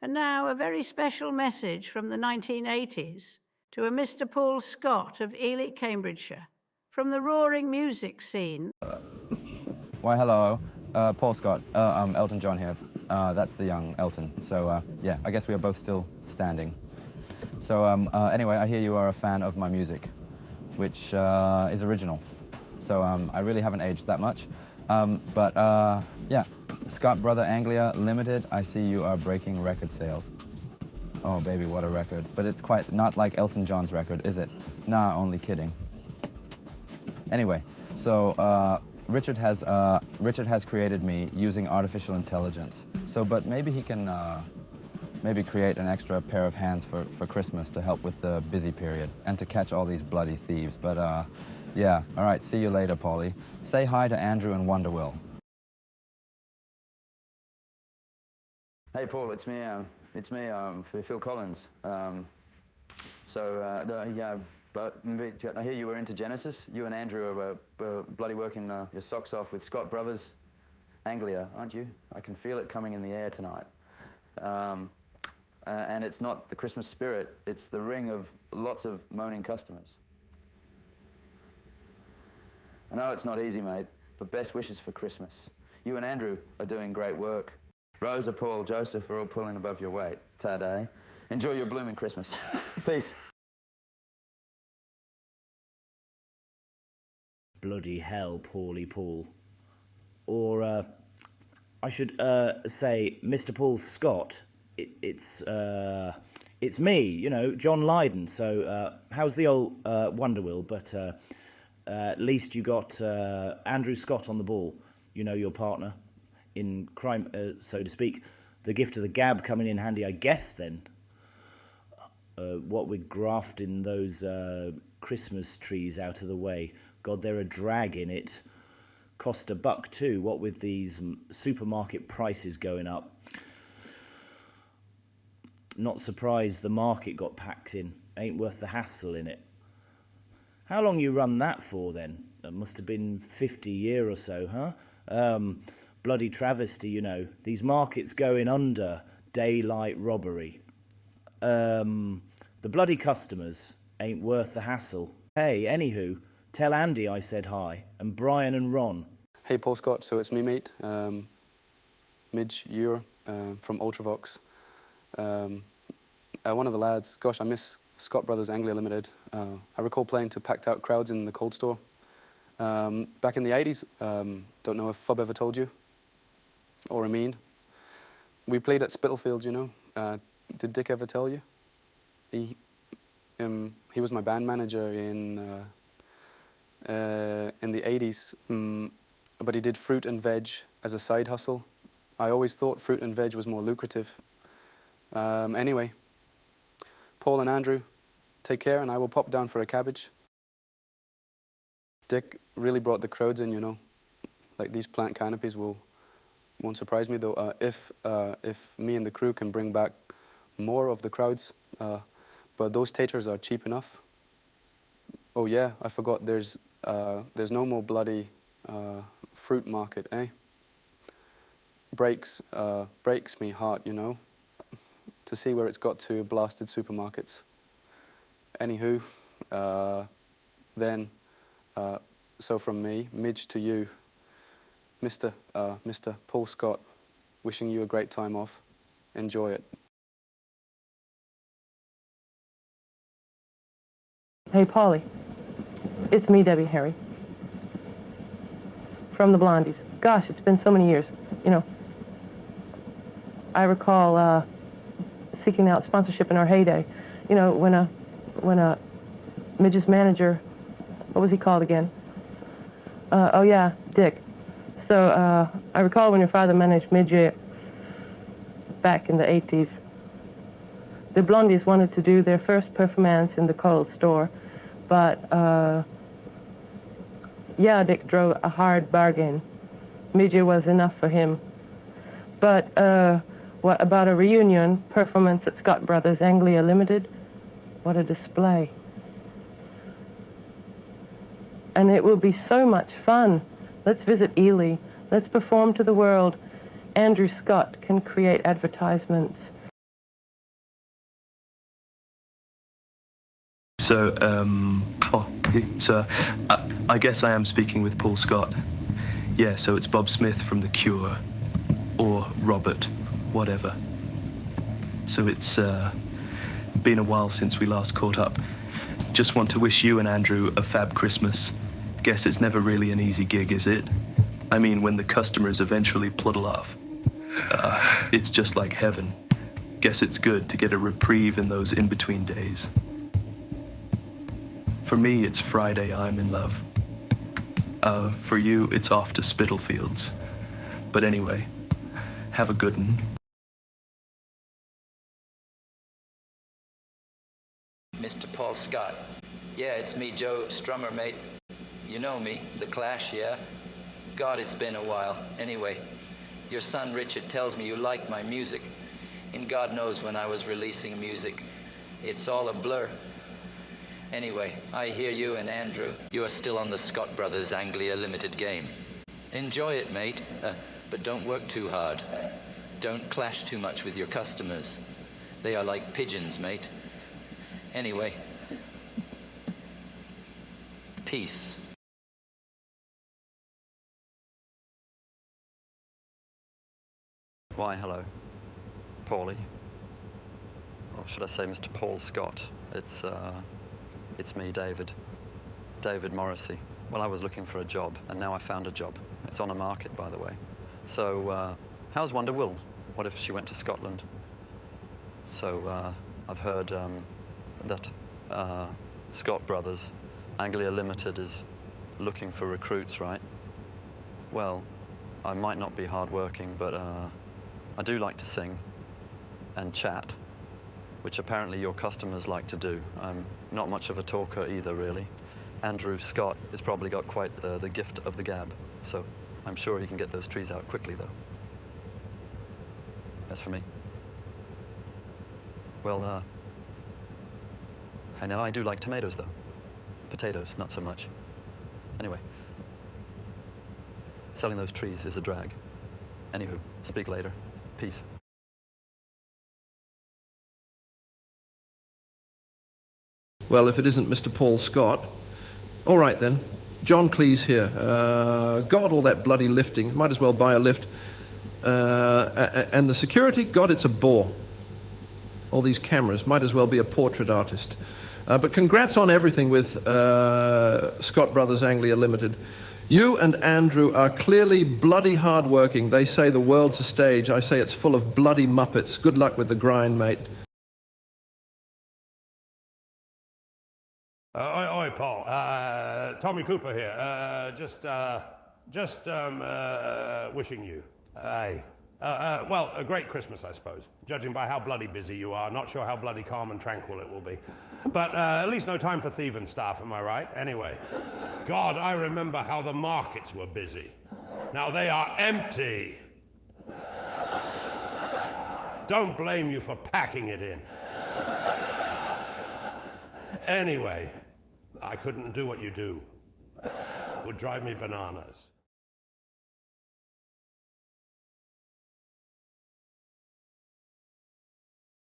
And now a very special message from the 1980s to a Mr. Paul Scott of Ely, Cambridgeshire, from the roaring music scene. Why, hello. Paul Scott. I'm Elton John here. That's the young Elton. So, yeah, I guess we are both still standing. So, anyway, I hear you are a fan of my music, which is original. So, I really haven't aged that much. Yeah, Scott Brother Anglia Limited, I see you are breaking record sales. Oh, baby, what a record. But it's quite not like Elton John's record, is it? Nah, only kidding. Anyway, so, Richard has created me using artificial intelligence. So, but maybe he can maybe create an extra pair of hands for Christmas to help with the busy period and to catch all these bloody thieves. But yeah, all right, see you later, Paulie. Say hi to Andrew and Wonderwill. Hey, Paul, it's me, Phil Collins. But I hear you were into Genesis. You and Andrew are bloody working your socks off with Scott Brothers Anglia, aren't you? I can feel it coming in the air tonight. And it's not the Christmas spirit, it's the ring of lots of moaning customers. I know it's not easy, mate, but best wishes for Christmas. You and Andrew are doing great work. Rosa, Paul, Joseph are all pulling above your weight. Ta-day. Enjoy your blooming Christmas. Peace. Bloody hell, Paulie Paul. Or, I should say, Mr. Paul Scott. It's me, you know, John Lydon. So, how's the old Wonderwill? But at least you got Andrew Scott on the ball. You know, your partner in crime, so to speak. The gift of the gab coming in handy, I guess, then. What with grafting those Christmas trees out of the way. God, they're a drag in it. Cost $1 too, what with these supermarket prices going up. Not surprised the market got packed in. Ain't worth the hassle in it. How long you run that for then? It must have been 50 year or so, huh? Bloody travesty, you know. These markets going under daylight robbery. The bloody customers ain't worth the hassle. Hey, anywho, tell Andy I said hi, and Brian and Ron. Hey, Paul Scott, so it's me, mate. Midge Ure from Ultravox. One of the lads, gosh, I miss Scott Brothers Anglia Limited. I recall playing to packed out crowds in the Cold Store. Back in the 80s, don't know if Fob ever told you, or Amin. We played at Spitalfields, you know. Did Dick ever tell you? He was my band manager in the 80s, but he did fruit and veg as a side hustle. I always thought fruit and veg was more lucrative. Anyway, Paul and Andrew, take care, and I will pop down for a cabbage. Dick really brought the crowds in, you know. Like, these plant canopies won't surprise me, though. If me and the crew can bring back more of the crowds, but those taters are cheap enough. Oh yeah, I forgot, there's no more bloody fruit market, eh? Breaks me heart, you know, to see where it's got to, blasted supermarkets. Anywho, then, so from me, Midge to you, Mr. Paul Scott, wishing you a great time off. Enjoy it. Hey, Paulie. It's me, Debbie Harry. From the Blondies. Gosh, it's been so many years. You know, I recall seeking out sponsorship in our heyday. You know, when Midge's manager, what was he called again? Oh yeah, Dick. So I recall when your father managed Midge back in the 80s. The Blondies wanted to do their first performance in the Cold Store, but yeah, Dick drove a hard bargain. Midge was enough for him. But what about a reunion performance at Scott Brothers Anglia Limited? What a display. And it will be so much fun. Let's visit Ely. Let's perform to the world. Andrew Scott can create advertisements. I guess I am speaking with Paul Scott. Yeah, so it's Bob Smith from The Cure. Or Robert, whatever. So it's been a while since we last caught up. Just want to wish you and Andrew a fab Christmas. Guess it's never really an easy gig, is it? I mean, when the customers eventually pluddle off. It's just like heaven. Guess it's good to get a reprieve in those in-between days. For me, it's Friday, I'm in love. For you, it's off to Spitalfields. But anyway, have a good one. Mr. Paul Scott. Yeah, it's me, Joe Strummer, mate. You know me, The Clash, yeah? God, it's been a while. Anyway, your son Richard tells me you like my music. And God knows when I was releasing music. It's all a blur. Anyway, I hear you and Andrew, you are still on the Scott Brothers Anglia Limited game. Enjoy it, mate, but don't work too hard. Don't clash too much with your customers. They are like pigeons, mate. Anyway, peace. Why, hello. Paulie. Or should I say Mr. Paul Scott? It's me, David. David Morrissey. Well, I was looking for a job, and now I found a job. It's on a market, by the way. So, how's Wonder Will? What if she went to Scotland? So, I've heard that Scott Brothers, Anglia Limited, is looking for recruits, right? Well, I might not be hard-working, but I do like to sing and chat, which apparently your customers like to do. I'm not much of a talker either, really. Andrew Scott has probably got quite the gift of the gab, so I'm sure he can get those trees out quickly, though. As for me, well, I know I do like tomatoes, though. Potatoes, not so much. Anyway, selling those trees is a drag. Anywho, speak later. Peace. Well, if it isn't Mr. Paul Scott, all right then. John Cleese here. God, all that bloody lifting. Might as well buy a lift. And the security, God, it's a bore. All these cameras. Might as well be a portrait artist. But congrats on everything with Scott Brothers Anglia Limited. You and Andrew are clearly bloody hard-working. They say the world's a stage. I say it's full of bloody muppets. Good luck with the grind, mate. Oi, Paul. Tommy Cooper here. Wishing you well, a great Christmas, I suppose. Judging by how bloody busy you are, not sure how bloody calm and tranquil it will be. But at least no time for thieving staff, am I right? Anyway, God, I remember how the markets were busy. Now they are empty. Don't blame you for packing it in. Anyway, I couldn't do what you do. Would drive me bananas.